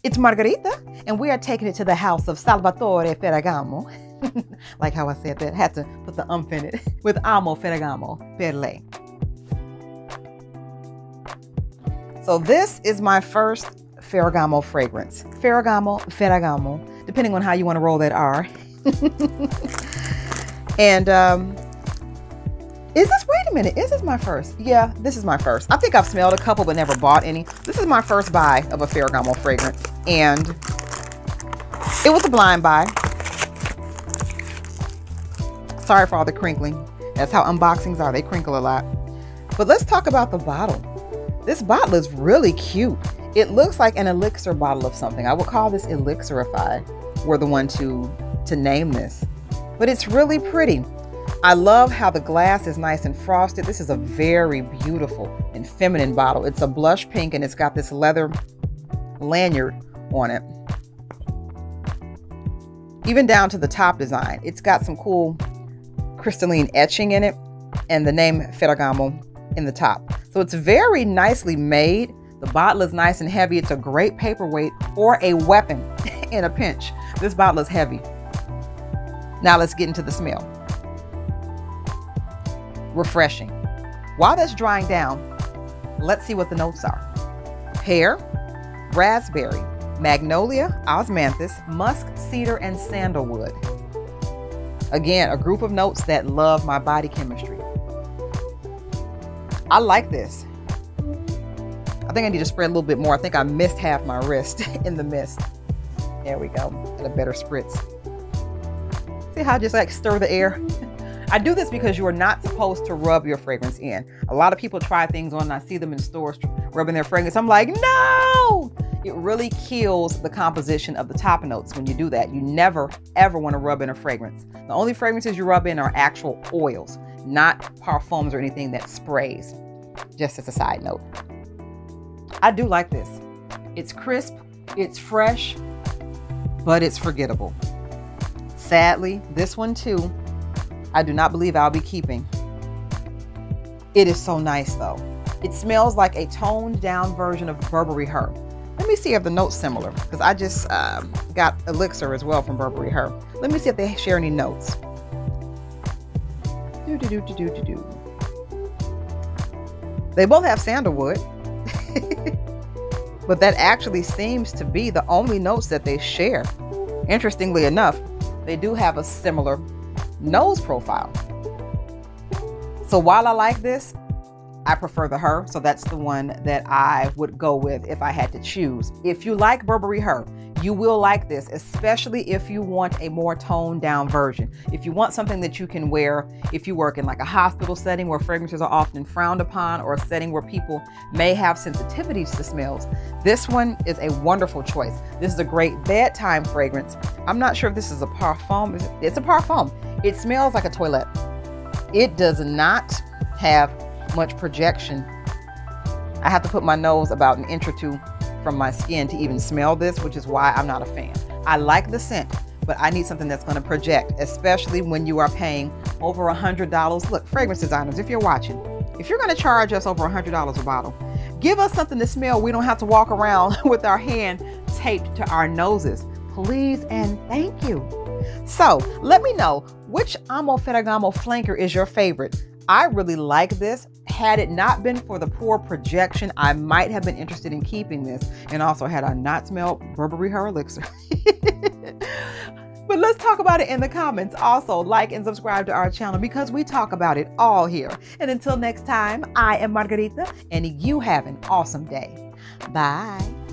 It's Margarita, and we are taking it to the house of Salvatore Ferragamo. Like how I said that, had to put the in it, with Amo Ferragamo Per Lei. So this is my first Ferragamo fragrance. Ferragamo, depending on how you want to roll that R. And wait a minute, is this my first? Yeah, this is my first. I think I've smelled a couple but never bought any. This is my first buy of a Ferragamo fragrance, and it was a blind buy. Sorry for all the crinkling. That's how unboxings are, they crinkle a lot. But let's talk about the bottle. This bottle is really cute. It looks like an elixir bottle of something. I would call this elixir if I were the one to name this. But it's really pretty. I love how the glass is nice and frosted. This is a very beautiful and feminine bottle. It's a blush pink and it's got this leather lanyard on it. Even down to the top design. It's got some cool crystalline etching in it and the name Ferragamo in the top. So it's very nicely made. The bottle is nice and heavy. It's a great paperweight or a weapon in a pinch. This bottle is heavy. Now let's get into the smell. Refreshing. While that's drying down, let's see what the notes are. Pear, raspberry, magnolia, osmanthus, musk, cedar, and sandalwood. Again, a group of notes that love my body chemistry. I like this. I think I need to spread a little bit more. I think I missed half my wrist in the mist. There we go. Got a better spritz. See how I just like stir the air? I do this because you are not supposed to rub your fragrance in. A lot of people try things on and I see them in stores rubbing their fragrance. I'm like, no! It really kills the composition of the top notes when you do that. You never, ever want to rub in a fragrance. The only fragrances you rub in are actual oils, not perfumes or anything that sprays. Just as a side note. I do like this. It's crisp, it's fresh, but it's forgettable. Sadly, this one too, I do not believe I'll be keeping. It is so nice though. It smells like a toned down version of Burberry Her. Let me see if the note's similar, because I just got elixir as well from Burberry Her. Let me see if they share any notes. They both have sandalwood, but that actually seems to be the only notes that they share. Interestingly enough, they do have a similar nose profile. So while I like this, I prefer the Her, so that's the one that I would go with if I had to choose. If you like Burberry Her, you will like this, especially if you want a more toned down version. If you want something that you can wear if you work in like a hospital setting where fragrances are often frowned upon, or a setting where people may have sensitivities to smells, this one is a wonderful choice. This is a great bedtime fragrance. I'm not sure if this is a parfum. It's a parfum. It smells like a toilet. It does not have much projection. I have to put my nose about an inch or two from my skin to even smell this, which is why I'm not a fan. I like the scent, but I need something that's going to project, especially when you are paying over $100. Look, fragrance designers, if you're watching, if you're going to charge us over $100 a bottle, give us something to smell. We don't have to walk around with our hand taped to our noses. Please and thank you. So let me know which Amo Ferragamo flanker is your favorite. I really like this. Had it not been for the poor projection, I might have been interested in keeping this. And also, had I not smelled Burberry Her elixir. But let's talk about it in the comments. Also, like and subscribe to our channel because we talk about it all here. And until next time, I am Margarita, and you have an awesome day. Bye.